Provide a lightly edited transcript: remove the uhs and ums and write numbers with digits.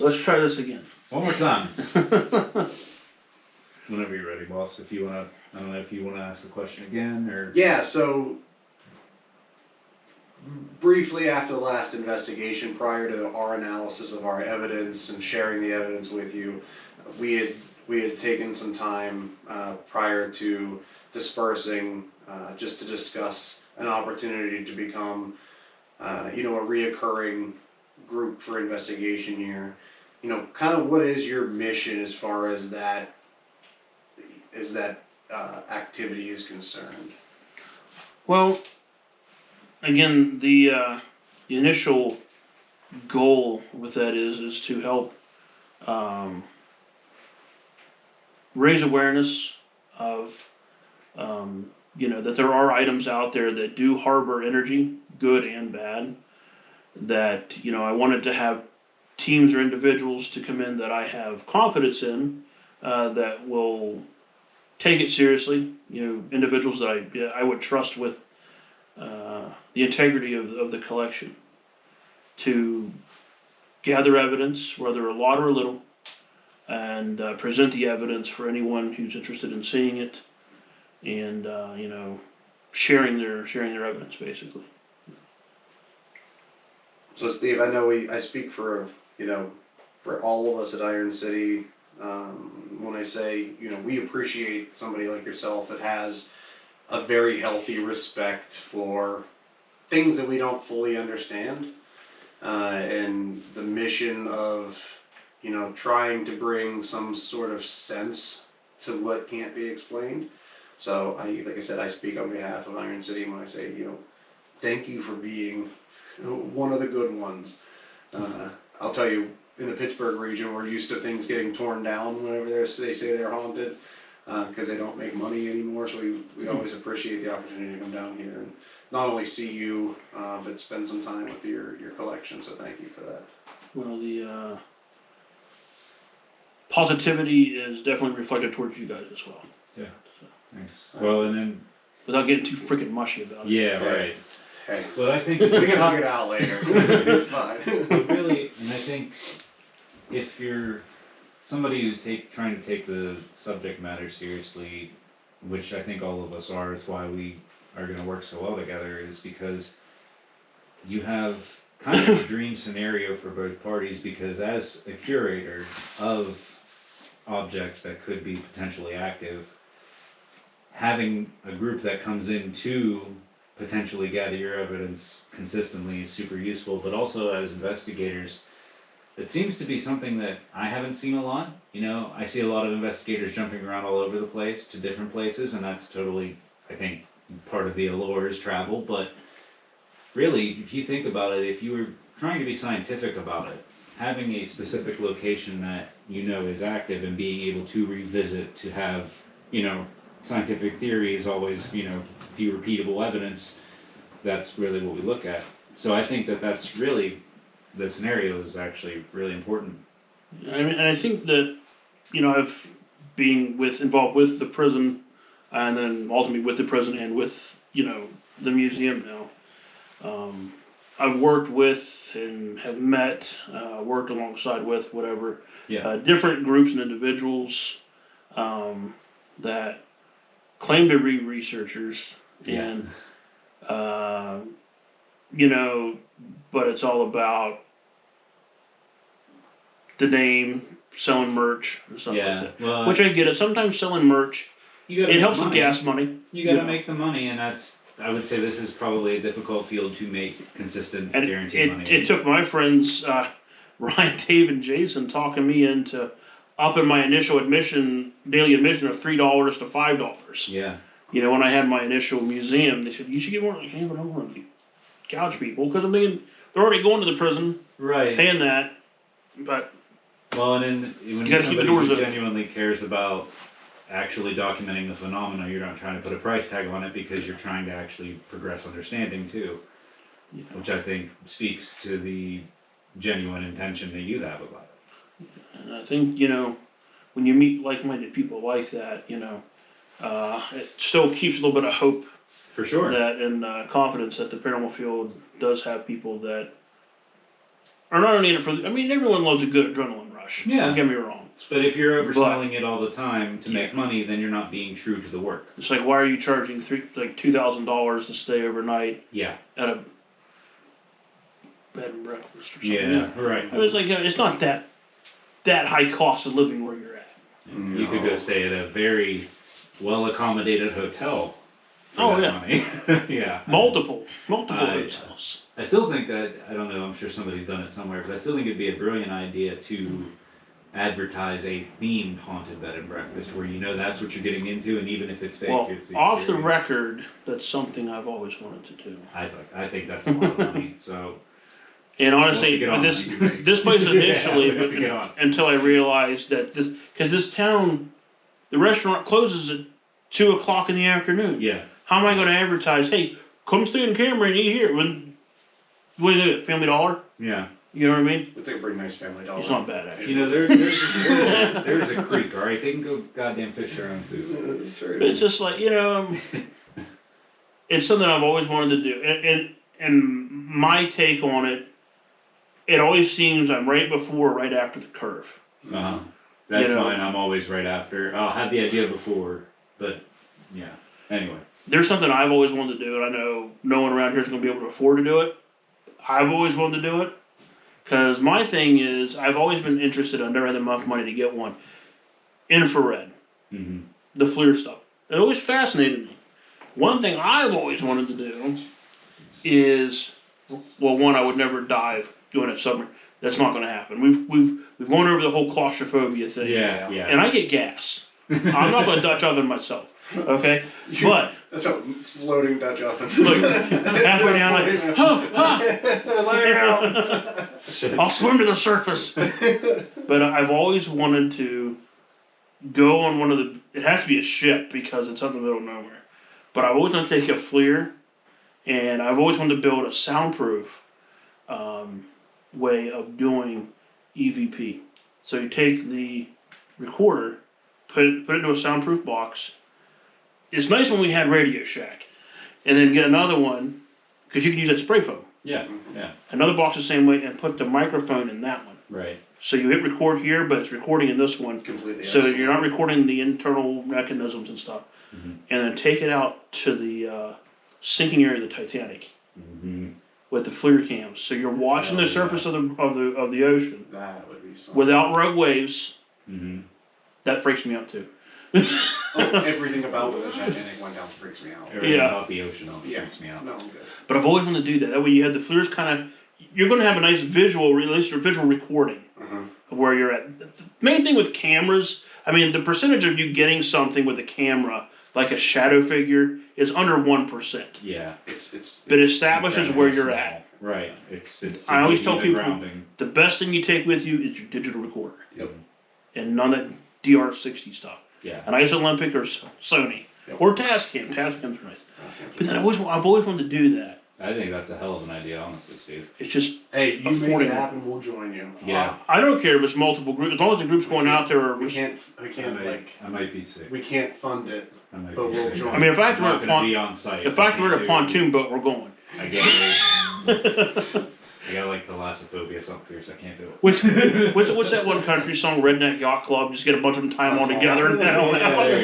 So let's try this again. One more time. Whenever you're ready, boss. If you wanna, I don't know if you wanna ask the question again or. Yeah, so briefly after the last investigation, prior to our analysis of our evidence and sharing the evidence with you, we had taken some time prior to dispersing just to discuss an opportunity to become a reoccurring group for investigation here. Kind of what is your mission as far as that activity is concerned? Well, again, the initial goal with that is to help raise awareness of that there are items out there that do harbor energy, good and bad. That I wanted to have teams or individuals to come in that I have confidence in, that will take it seriously. Individuals that I would trust with the integrity of the collection, to gather evidence, whether a lot or a little, and present the evidence for anyone who's interested in seeing it, and sharing their evidence basically. So Steve, I know I speak for all of us at Iron City when I say we appreciate somebody like yourself that has a very healthy respect for things that we don't fully understand, and the mission of trying to bring some sort of sense to what can't be explained. So like I said, I speak on behalf of Iron City when I say thank you for being one of the good ones. I'll tell you, in the Pittsburgh region, we're used to things getting torn down whenever they say they're haunted, because they don't make money anymore. So we always appreciate the opportunity to come down here and not only see you, but spend some time with your collection. So thank you for that. Well, the positivity is definitely reflected towards you guys as well. Yeah. Thanks. Well, and then. Without getting too freaking mushy about it. Yeah, right. Hey, But I think we can hug it out later. It's fine. But really, and I think if you're somebody who's trying to take the subject matter seriously, which I think all of us are, is why we are going to work so well together, is because you have kind of a dream scenario for both parties, because as a curator of objects that could be potentially active, having a group that comes in to potentially gather your evidence consistently is super useful. But also as investigators, it seems to be something that I haven't seen a lot. I see a lot of investigators jumping around all over the place to different places, and that's totally, I think, part of the allure is travel. But really, if you think about it, if you were trying to be scientific about it, having a specific location that is active and being able to revisit to have, scientific theory is always, the repeatable evidence. That's really what we look at. So I think that's really, the scenario is actually really important. And I think that, I've been involved with the prison, and then ultimately with the prison and with, the museum now. I've worked with and have met, worked alongside with whatever, different groups and individuals that claim to be researchers, and but it's all about the name, selling merch and stuff like that. Well, which I get it. Sometimes selling merch, it helps with gas money. You got to make the money, and I would say this is probably a difficult field to make consistent, and guaranteed money. It took my friends Ryan, Dave, and Jason talking me into upping my initial daily admission of $3 to $5. Yeah. When I had my initial museum, they said you should get more. But I don't want to gouge people, because I'm thinking they're already going to the prison, right? Paying that, but. Well, and then when somebody who genuinely cares about actually documenting the phenomena, you're not trying to put a price tag on it, because you're trying to actually progress understanding too, which I think speaks to the genuine intention that you have about it. And I think when you meet like-minded people like that, it still keeps a little bit of hope. For sure. That and confidence that the paranormal field does have people that are not only in it for. I mean, everyone loves a good adrenaline rush. Yeah. Don't get me wrong. But if you're overselling it all the time to make money, then you're not being true to the work. It's like, why are you charging $2,000 to stay overnight Yeah. at a bed and breakfast or something? Yeah. Right. I was like, it's not that high cost of living where you're at. You could go stay at a very well accommodated hotel. For Oh, that money. Yeah. Multiple I- hotels. I still think that, I don't know, I'm sure somebody's done it somewhere, but I still think it'd be a brilliant idea to advertise a themed haunted bed and breakfast where you know that's what you're getting into, and even if it's fake, Well, it's off the experience. record, that's something I've always wanted to do. I think that's a lot of money. So And honestly, We'll have to this get on. this place initially, Yeah, we have to get on. until I realized that this town, the restaurant closes at 2:00 in the afternoon. yeah, How am I going to advertise? Hey, come stay in Cameron and eat here. When what do you do? Family Dollar? yeah. You know what I mean? It's like a pretty nice family dollar. It's not bad actually. You know, there's a creek, all right? They can go goddamn fish their own food. It's true. But it's just like it's something I've always wanted to do, and my take on it, it always seems I'm right before, or right after the curve. Uh-huh. That's You know. fine. I'm always right after. I had the idea before, but yeah. Anyway. There's something I've always wanted to do, and I know no one around here is going to be able to afford to do it. I've always wanted to do it, because my thing is, I've always been interested, I've never had enough money to get one. Infrared, Mm-hmm. the FLIR stuff. It always fascinated me. One thing I've always wanted to do is, well, one, I would never dive doing it submarine. That's not going to happen. We've gone over the whole claustrophobia thing. Yeah, yeah. And I get gas. I'm not going to Dutch oven myself. Okay? But That's a floating Dutch oven. look, halfway down, like, Lay out. I'll swim to the surface. But I've always wanted to go on one of the. It has to be a ship because it's out in the middle of nowhere. But I've always wanted to take a FLIR, and I've always wanted to build a soundproof way of doing EVP. So you take the recorder, put it into a soundproof box. It's nice when we had Radio Shack, and then get another one because you can use that spray foam. Yeah, yeah. Another box the same way, and put the microphone in that one. Right. So you hit record here, but it's recording in this one. Completely. So you're not recording the internal mechanisms and stuff. Mhm. And then take it out to the sinking area of the Titanic Mm-hmm. with the FLIR cams. So you're watching Oh, the surface of the ocean That would be something. without rogue waves. Mm-hmm. That freaks me out too. Everything about when the Titanic went down freaks me out. Everything Yeah. about the ocean always Yeah. freaks me out. No, I'm good. But I've always wanted to do that. That way you have the FLIRs kind of. You're going to have a nice visual, at least a visual recording Uh-huh. of where you're at. The main thing with cameras, I mean, the percentage of you getting something with a camera, like a shadow figure, is under 1%. Yeah. It's. But it establishes where you're Incredibly at. small. Right. It's. I always give tell you the people- grounding. The best thing you take with you is your digital recorder. Yep. And none of that DR60 stuff. Yeah. A nice Olympic or Sony. Yep. Or Tascam. Tascams are nice. But then I've always wanted to do that. I think that's a hell of an idea, honestly, Steve. It's just, Hey, you make affordable. it happen, we'll join you. Yeah. I don't care if it's multiple groups, as long as the group's going out there. Or We can't I might be sick. we can't fund it. I might but be we'll sick. join. I mean, if I have I'm to not rent a gonna be on site. if I have to rent a can't pontoon boat, we're going. I got I got like thalassophobia, something fierce. I can't do it. What's that one country song, Redneck Yacht Club? Just get a bunch of them, tie them all together and Yeah, there you